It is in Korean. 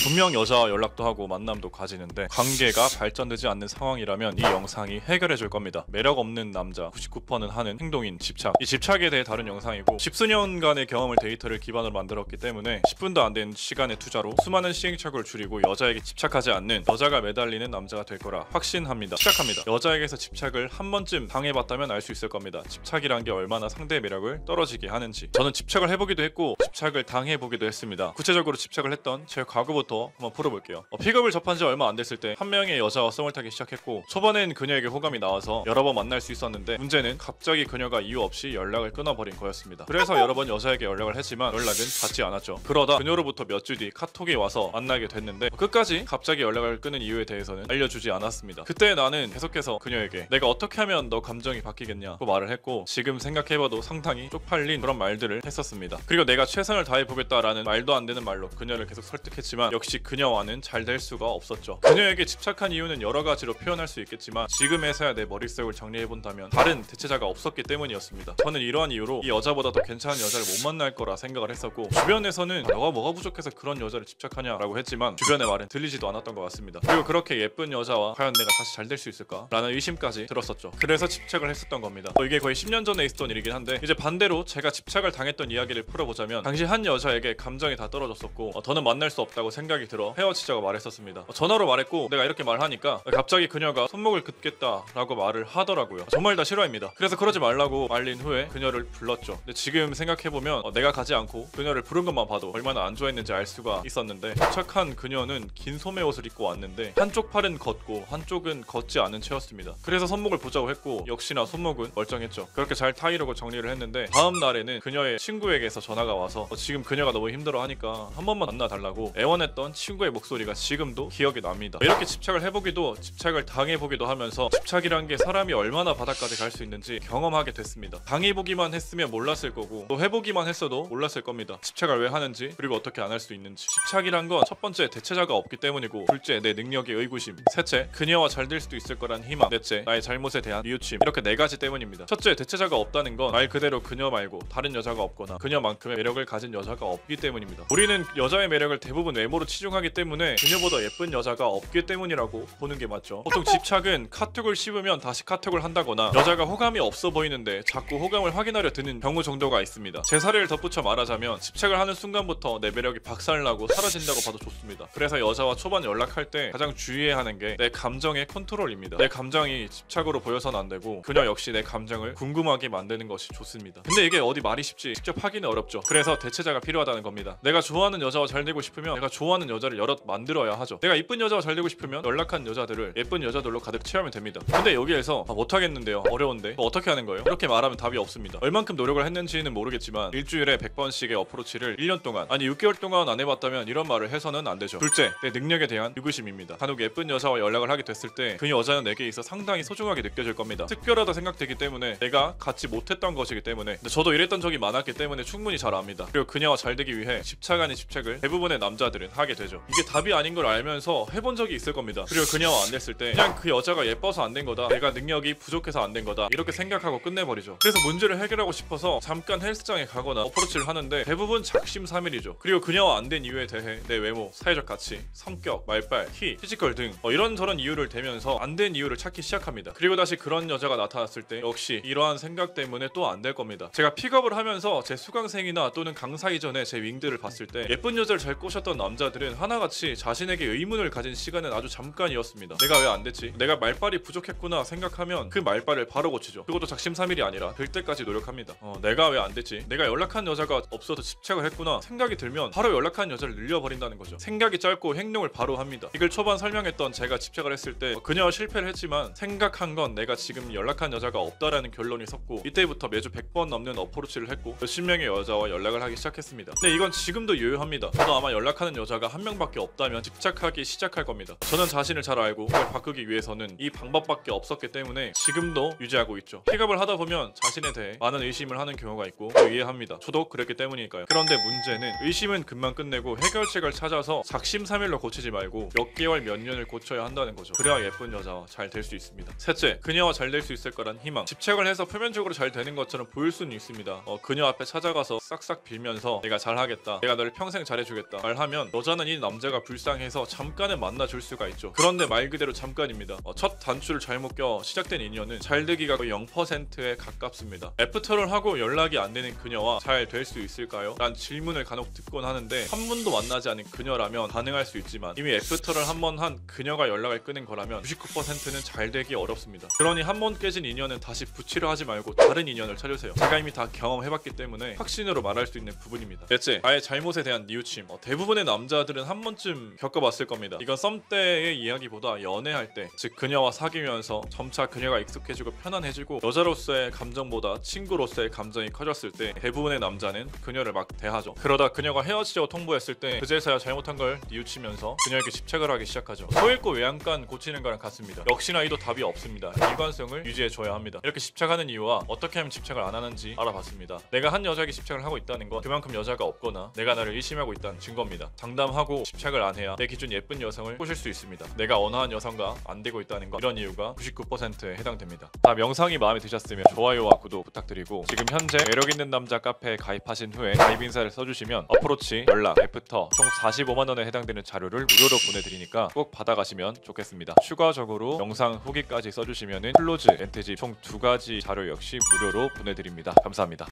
분명 여자와 연락도 하고 만남도 가지는데 관계가 발전되지 않는 상황이라면 이 영상이 해결해줄 겁니다. 매력 없는 남자 99%는 하는 행동인 집착. 이 집착에 대해 다룬 영상이고, 십수년간의 경험을 데이터를 기반으로 만들었기 때문에 10분도 안 된 시간의 투자로 수많은 시행착오를 줄이고 여자에게 집착하지 않는, 여자가 매달리는 남자가 될 거라 확신합니다. 시작합니다. 여자에게서 집착을 한 번쯤 당해봤다면 알 수 있을 겁니다. 집착이란 게 얼마나 상대의 매력을 떨어지게 하는지. 저는 집착을 해보기도 했고 집착을 당해보기도 했습니다. 구체적으로 집착을 했던 제 과거부터 한번 풀어볼게요. 픽업을 접한 지 얼마 안 됐을 때 한 명의 여자와 썸을 타기 시작했고, 초반엔 그녀에게 호감이 나와서 여러 번 만날 수 있었는데, 문제는 갑자기 그녀가 이유 없이 연락을 끊어버린 거였습니다. 그래서 여러 번 여자에게 연락을 했지만 연락은 받지 않았죠. 그러다 그녀로부터 몇 주 뒤 카톡이 와서 만나게 됐는데, 끝까지 갑자기 연락을 끊은 이유에 대해서는 알려주지 않았습니다. 그때 나는 계속해서 그녀에게 내가 어떻게 하면 너 감정이 바뀌겠냐고 말을 했고, 지금 생각해봐도 상당히 쪽팔린 그런 말들을 했었습니다. 그리고 내가 최선을 다해보겠다라는 말도 안 되는 말로 그녀를 계속 설득했지만 역시 그녀와는 잘 될 수가 없었죠. 그녀에게 집착한 이유는 여러 가지로 표현할 수 있겠지만 지금에서야 내 머릿속을 정리해본다면 다른 대체자가 없었기 때문이었습니다. 저는 이러한 이유로 이 여자보다 더 괜찮은 여자를 못 만날 거라 생각을 했었고, 주변에서는 너가 뭐가 부족해서 그런 여자를 집착하냐라고 했지만 주변의 말은 들리지도 않았던 것 같습니다. 그리고 그렇게 예쁜 여자와 과연 내가 다시 잘 될 수 있을까? 라는 의심까지 들었었죠. 그래서 집착을 했었던 겁니다. 이게 거의 10년 전에 있었던 일이긴 한데, 이제 반대로 제가 집착을 당했던 이야기를 풀어보자면, 당시 한 여자에게 감정이 다 떨어졌었고 더는 만날 수 없다고 생각이 들어 헤어지자고 말했었습니다. 전화로 말했고 내가 이렇게 말하니까 갑자기 그녀가 손목을 긋겠다라고 말을 하더라고요. 정말 다 실화입니다. 그래서 그러지 말라고 말린 후에 그녀를 불렀죠. 근데 지금 생각해보면 내가 가지 않고 그녀를 부른 것만 봐도 얼마나 안 좋아했는지 알 수가 있었는데, 집착한 그녀는 긴 소매 옷을 입고 왔는데 한쪽 팔은 걷고 한쪽은 걷지 않은 채였습니다. 그래서 손목을 보자고 했고 역시나 손목은 멀쩡했죠. 그렇게 잘 타이르고 정리를 했는데, 다음 날에는 그녀의 친구에게서 전화가 와서 지금 그녀가 너무 힘들어하니까 한 번만 만나달라고 애원했던 친구의 목소리가 지금도 기억이 납니다. 이렇게 집착을 해보기도 집착을 당해보기도 하면서 집착이란 게 사람이 얼마나 바닥까지 갈 수 있는지 경험하게 됐습니다. 당해보기만 했으면 몰랐을 거고 또 해보기만 했어도 몰랐을 겁니다. 집착을 왜 하는지, 그리고 어떻게 안 할 수 있는지. 집착이란 건 첫 번째 대체자가 없기 때문이고, 둘째 내 능력에 의구심, 셋째 그녀와 잘 될 수도 있을 거란 희망, 넷째 나의 잘못에 대한 뉘우침. 이렇게 네 가지 때문입니다. 첫째, 대체자가 없다는 건 말 그대로 그녀 말고 다른 여자가 없거나 그녀만큼의 매력을 가진 여자가 없기 때문입니다. 우리는 여자의 매력을 대부분 외모로 치중하기 때문에 그녀보다 예쁜 여자가 없기 때문이라고 보는 게 맞죠. 보통 집착은 카톡을 씹으면 다시 카톡을 한다거나 여자가 호감이 없어 보이는데 자꾸 호감을 확인하려 드는 경우 정도가 있습니다. 제 사례를 덧붙여 말하자면, 집착을 하는 순간부터 내 매력이 박살나고 사라진다고 봐도 좋습니다. 그래서 여자와 초반 연락할 때 가장 주의해야 하는 게 내 감정의 컨트롤입니다. 내 감정이 집착으로 보여서는 안 되고 그녀 역시 내 감정을 궁금하게 만드는 것이 좋습니다. 근데 이게 어디 말이 쉽지 직접 하기는 어렵죠. 그래서 대체자가 필요하다는 겁니다. 내가 좋아하는 여자와 잘 되고 싶으면 내가 좋아하는 여자를 여럿 만들어야 하죠. 내가 이쁜 여자와 잘 되고 싶으면 연락한 여자들을 예쁜 여자들로 가득 채우면 됩니다. 근데 여기에서 못하겠는데요, 어려운데 어떻게 하는 거예요? 이렇게 말하면 답이 없습니다. 얼만큼 노력을 했는지는 모르겠지만 일주일에 100번씩의 어프로치를 1년 동안, 아니 6개월 동안 안 해봤다면 이런 말을 해서는 안 되죠. 둘째, 내 능력에 대한 유구심입니다. 간혹 예쁜 여자와 연락을 하게 됐을 때 그 여자는 내게 있어 상당히 소중하게 느껴질 겁니다. 특별하다 생각되기 때문에, 내가 갖지 못했던 것이기 때문에. 근데 저도 이랬던 적이 많았기 때문에 충분히 잘 압니다. 그리고 그녀와 잘 되기 위해 집착 아닌 집착을 대부분의 남자들은 하게 되죠. 이게 답이 아닌 걸 알면서 해본 적이 있을 겁니다. 그리고 그녀와 안 됐을 때 그냥 그 여자가 예뻐서 안 된 거다, 내가 능력이 부족해서 안 된 거다, 이렇게 생각하고 끝내버리죠. 그래서 문제를 해결하고 싶어서 잠깐 헬스장에 가거나 어프로치를 하는데 대부분 작심삼일이죠. 그리고 그녀와 안 된 이유에 대해 내 외모, 사회적 가치, 성격, 말빨, 키, 피지컬 등 이런저런 이유를 대면서 안 된 이유를 찾기 시작합니다. 그리고 다시 그런 여자가 나타났을 때 역시 이러한 생각 때문에 또 안 될 겁니다. 제가 픽업을 하면서 제 수강생이나 또는 강사 이전에 제 윙들을 봤을 때 예쁜 여자를 잘 꼬셨던 남자들은 하나같이 자신에게 의문을 가진 시간은 아주 잠깐이었습니다. 내가 왜 안 됐지? 내가 말빨이 부족했구나 생각하면 그 말빨을 바로 고치죠. 그것도 작심삼일이 아니라 될 때까지 노력합니다. 내가 왜 안 됐지? 내가 연락한 여자가 없어서 집착을 했구나 생각이 들면 바로 연락한 여자를 늘려버린다는 거죠. 생각이 짧고 행동을 바로 합니다. 이걸 초반 설명했던 제가 집착을 했을 때 그녀와 실패를 했지만 생각한 건 내가 지금 연락한 여자가 없다라는 결론이 섰고, 이때부터 매주 100번 넘는 어프로치를 했고 몇십 명의 여자와 연락을 하기 시작했습니다. 근데 이건 지금도 유효합니다. 저도 아마 연락하는 여자가 한 명밖에 없다면 집착하기 시작할 겁니다. 저는 자신을 잘 알고 그걸 바꾸기 위해서는 이 방법밖에 없었기 때문에 지금도 유지하고 있죠. 픽업을 하다 보면 자신에 대해 많은 의심을 하는 경우가 있고 이해합니다. 저도 그랬기 때문이니까요. 그런데 문제는 의심은 금방 끝내고 해결책을 찾아서 작심삼일로 고치지 말고 몇 개월 몇 년을 고쳐야 한다는 거죠. 그래야 예쁜 여자와 잘 될 수 있습니다. 셋째, 그녀와 잘 될 수 있을 거란 희망. 집착을 해서 표면적으로 잘 되는 것처럼 보일 수는 있습니다. 그녀 앞에 찾아가서 싹싹 빌면서 내가 잘하겠다, 내가 너를 평생 잘해주겠다 말하면 여자는 여자는 이 남자가 불쌍해서 잠깐은 만나줄 수가 있죠. 그런데 말 그대로 잠깐입니다. 첫 단추를 잘못 껴 시작된 인연은 잘 되기가 거의 0%에 가깝습니다. 애프터를 하고 연락이 안 되는 그녀와 잘 될 수 있을까요? 란 질문을 간혹 듣곤 하는데 한 번도 만나지 않은 그녀라면 가능할 수 있지만 이미 애프터를 한 번 한 그녀가 연락을 끊은 거라면 99%는 잘 되기 어렵습니다. 그러니 한 번 깨진 인연은 다시 붙이려 하지 말고 다른 인연을 찾으세요. 제가 이미 다 경험해봤기 때문에 확신으로 말할 수 있는 부분입니다. 넷째, 나의 잘못에 대한 뉘우침. 대부분의 남자들은 한 번쯤 겪어봤을 겁니다. 이건 썸 때의 이야기보다 연애할 때, 즉 그녀와 사귀면서 점차 그녀가 익숙해지고 편안해지고 여자로서의 감정보다 친구로서의 감정이 커졌을 때 대부분의 남자는 그녀를 막 대하죠. 그러다 그녀가 헤어지자고 통보했을 때 그제서야 잘못한 걸 뉘우치면서 그녀에게 집착을 하기 시작하죠. 소잃고 외양간 고치는 거랑 같습니다. 역시나 이도 답이 없습니다. 일관성을 유지해줘야 합니다. 이렇게 집착하는 이유와 어떻게 하면 집착을 안 하는지 알아봤습니다. 내가 한 여자에게 집착을 하고 있다는 건 그만큼 여자가 없거나 내가 나를 의심하고 있다는 증거입니다. 장담하고 집착을 안 해야 내 기준 예쁜 여성을 꼬실 수 있습니다. 내가 원하는 여성과 안 되고 있다는 것, 이런 이유가 99%에 해당됩니다. 다음 영상이 마음에 드셨으면 좋아요와 구독 부탁드리고 지금 현재 매력있는 남자 카페에 가입하신 후에 가입 인사를 써주시면 어프로치, 연락, 애프터 총 45만 원에 해당되는 자료를 무료로 보내드리니까 꼭 받아가시면 좋겠습니다. 추가적으로 영상 후기까지 써주시면은 클로즈, 엔트집 총 2가지 자료 역시 무료로 보내드립니다. 감사합니다.